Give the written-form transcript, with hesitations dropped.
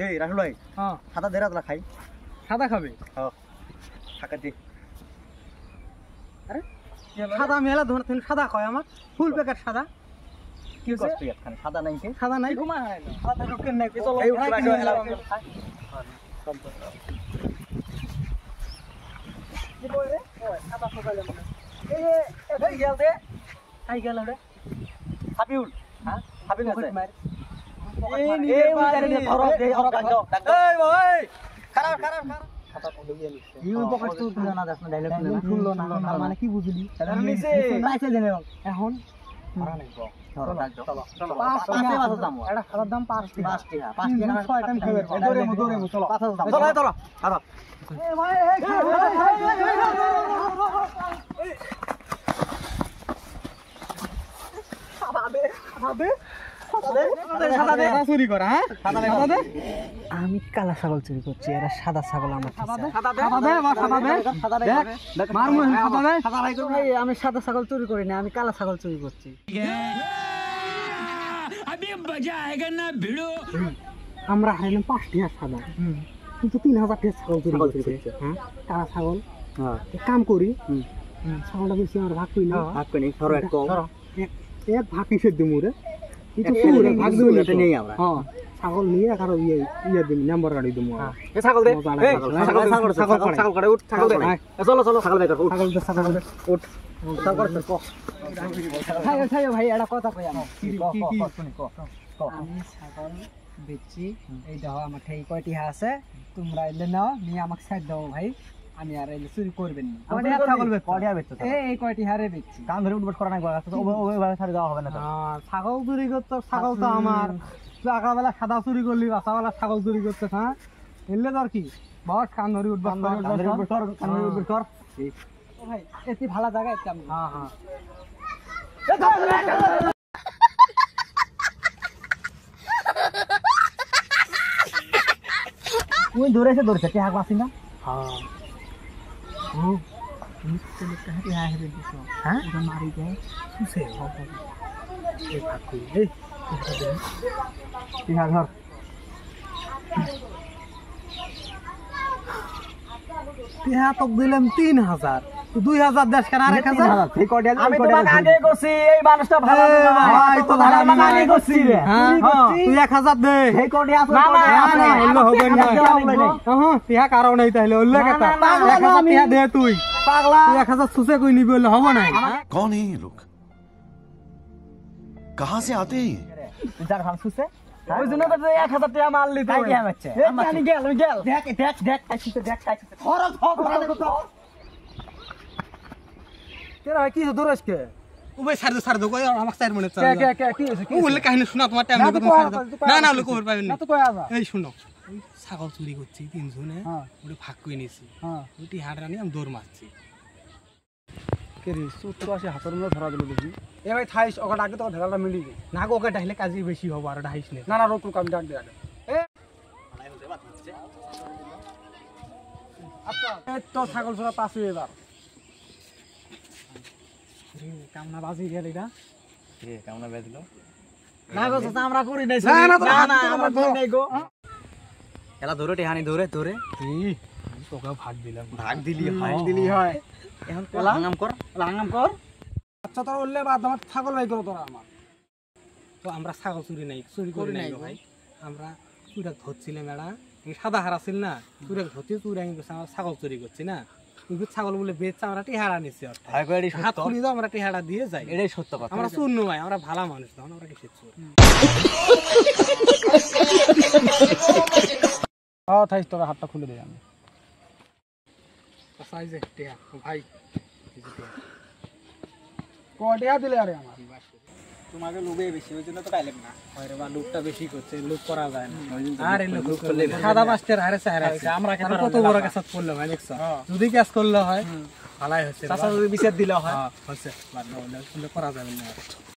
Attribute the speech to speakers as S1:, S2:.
S1: এই রাহুল ভাই
S2: হ্যাঁ
S1: সাদা দেরা তোলা খাই
S2: সাদা খাবে
S1: হ্যাঁ টাকা দে
S2: আরে সাদা মেলা ধরে তুমি সাদা কয় আমার ফুল প্যাকেট সাদা
S1: কি কষ্ট এখানে সাদা নাই কে
S2: সাদা নাই ঘুমা হয় না সাদা ঢুকেন নাই চলো
S1: এই
S2: খাই
S1: উঠে
S2: কিনে
S1: এলা
S2: নিলাম।
S1: খাই
S2: কি বই রে ওই সাদা সকালে মনে এই গেল দে খাই গেল রে
S1: হাবিউল
S2: হ্যাঁ
S1: হাবিউল আছে
S2: পকেট মার
S1: এই উইটারে নিয়ে ধরো এই ধরো ডাক দাও
S2: এই ভাই
S1: খারাপ খারাপ খারাপ খাতা তো লইয়া নিছে
S2: ইউ পকেট তো তুই না দাস না ডায়লগ শুনলো না মানে কি বুঝলি
S1: নিচে
S2: লাইসে দেনে এখন
S1: মারা নাই গো ধরো ডাক দাও চলো চলো
S2: পাঁচটা
S1: পাঁচটা দাম
S2: এটা খাবার দাম 5 টাকা
S1: 5 টাকা 5 টাকা
S2: ছয় টাকা খাবে দৌড়ে চলো
S1: 5000 দাম চলো চলো আরো
S2: এই ভাই এই আমি কালা ছাগল চুরি করছি এরা সাদা ছাগল আমার আমি সাদা ছাগল চুরি করি না আমি কালা ছাগল চুরি করছি আমরা হাইলাম 5 টাকা সাদা কিন্তু 3000 টাকা ছাগল চুরি করছি হ্যাঁ কালা ছাগল
S1: হ্যাঁ
S2: কাম করি ছাগলটা বেশি আমার ভাগ করি না
S1: ভাগ করে ধরো এক কম
S2: এক ভাগ হিসেবে দিমু রে এটা পুরো ভাগ দিমু
S1: এটা নেই আমরা
S2: হ্যাঁ ছাগল নিয়ে কারো ইয়ে দিমু নাম্বার গাড়ি দিমু
S1: এ ছাগল দে
S2: এই
S1: ছাগল করে উঠ ছাগল দে চলো চলো ছাগল বের কর উঠ
S2: ছাগল দে
S1: উঠ ছাগল করে ক
S2: ভাই ভাই এটা কথা কই আমার
S1: কি শুনি ক
S2: আমি ছাগল বেচছি এই দেখো আমার ঠেই কয়টি আছে তোমরা এলে নাও নিয়ে আমাকে সাইড দাও ভাই আমি আর এলে চুরি করবেন না
S1: আমি ছাগল বেচ কয়টা বেচছো
S2: এই কয়টি হারে বেচছি
S1: কান ধরে উঠবস করা নাই গো ওইভাবে ছাড়ে দেওয়া হবে না তো
S2: ছাগল চুরি করতে ছাগল তো আমার সকালবেলা সাদা চুরি করলি বাসাবেলা ছাগল চুরি করতে হ্যাঁ এলে তোর কি বস কান ধরে উঠবস
S1: কর কান ধরে উঠবস কর
S2: ভাই এটি ভালো জায়গা একটা হ্যাঁ হ্যাঁ
S1: তুই ধরেছে ধরেছে কি হাক পাসি না
S2: হ্যাঁ
S1: হ্যাঁ
S2: মারি যায় সুসে এই ভাগ করি এই
S1: কি হাক ধর
S2: টিহা তো দিলাম 3000 2000 দেশ কেন 1000
S1: এই কয়টা আমি তোমাকে আগে করছি এই মানুষটা ভালো
S2: ভাই তো
S1: ভালো মানে আগে করছি রে
S2: তুই 1000 দে
S1: এই কয়টা আছে
S2: না না হলো হবে না হ্যাঁ টিহা কারণ নাই তাইলে হলো কথা 1000 টিহা দে তুই
S1: পাগলা
S2: তুই 1000 সুসে কই নিবি হলে হবে না
S3: कौन है ये लोग कहां से आते हैं ये?
S1: যার ভালো সুসে ওই জন্য তো 1000 টাকা মাল লিতে হয় কি হচ্ছে আমি গেল দেখ দেখ দেখ আইছিস দেখ আইছিস ধর
S2: তেরা কি দরস কে উবে ছাড় দো কই আমাক সাইড মনে চল কি হইছে কি বললে কাহিনী শোনা তোমার টাইম না না না লোক খবর পাবেন না তো কই আবা এই শুনো ওই ছাগল চুরি করছি তিনজনে ওরে ভাগ কই নিছি ওইটি হাড়রানি আমি দৌড় মারছি কে রে সুতো আসে হাতের মধ্যে ধরা দিল দেখি এ ভাই থাইস ওকে ডাকে তো ঢালাটা মিলি গে না ওকে ডাইলে কাজই বেশি হবে আর ঢাইস না না রোক আমি ডাক দে আগে এ আচ্ছা এই তো ছাগল ছড়া পাঁচু এবার কামনা বাজি গেল এটা
S1: এ কামনা বেজলো
S2: না গো তো আমরা করি নাই
S1: না না আমরা করি নাই গো এলা ধরে টেহানি ধরে ধরে
S2: এই তোকে ভাগ দিলাম
S1: ভাগ দিলি হয় এখন লাঙ্গাম কর
S2: আচ্ছা তোর বললে বাদ আমার ছাগল ভাই করো তোরা আমার তো আমরা ছাগল চুরি করি নাই ভাই আমরা চুরা ধরছিলাম এরা সাদা হারা ছিল না চুরা ধরছি চুরা ছাগল চুরি করছি না কিন্তু ছাগল বলে বেচছে আমরা টিহাড়া নিচ্ছি হাত খুলি দাও আমরা টিহাড়া দিয়ে যাই
S1: এটাই সত্য কথা
S2: আমরা চুর নয় আমরা ভালো মানুষ তখন আমরা কিসের চুর থাইস তোর হাতটা খুলে দেয় আমি সাইজে টিহা ভাই কটিয়া দিলে আরে আমার তোমাকে লোভে বেশি হয়েছে না তো পাইলাম না আরে বা লোকটা বেশি করছে লোক করা যায় না আর এই লোক করলে সাদা মাস্টার হারেছে আমরা কত বড় কাজ করলে ভাই দেখছো যদি কাজ করলে হয় ভালাই হচ্ছে চাচা যদি বিচার দিলে হয় হচ্ছে বাদ দাও করা যাবে না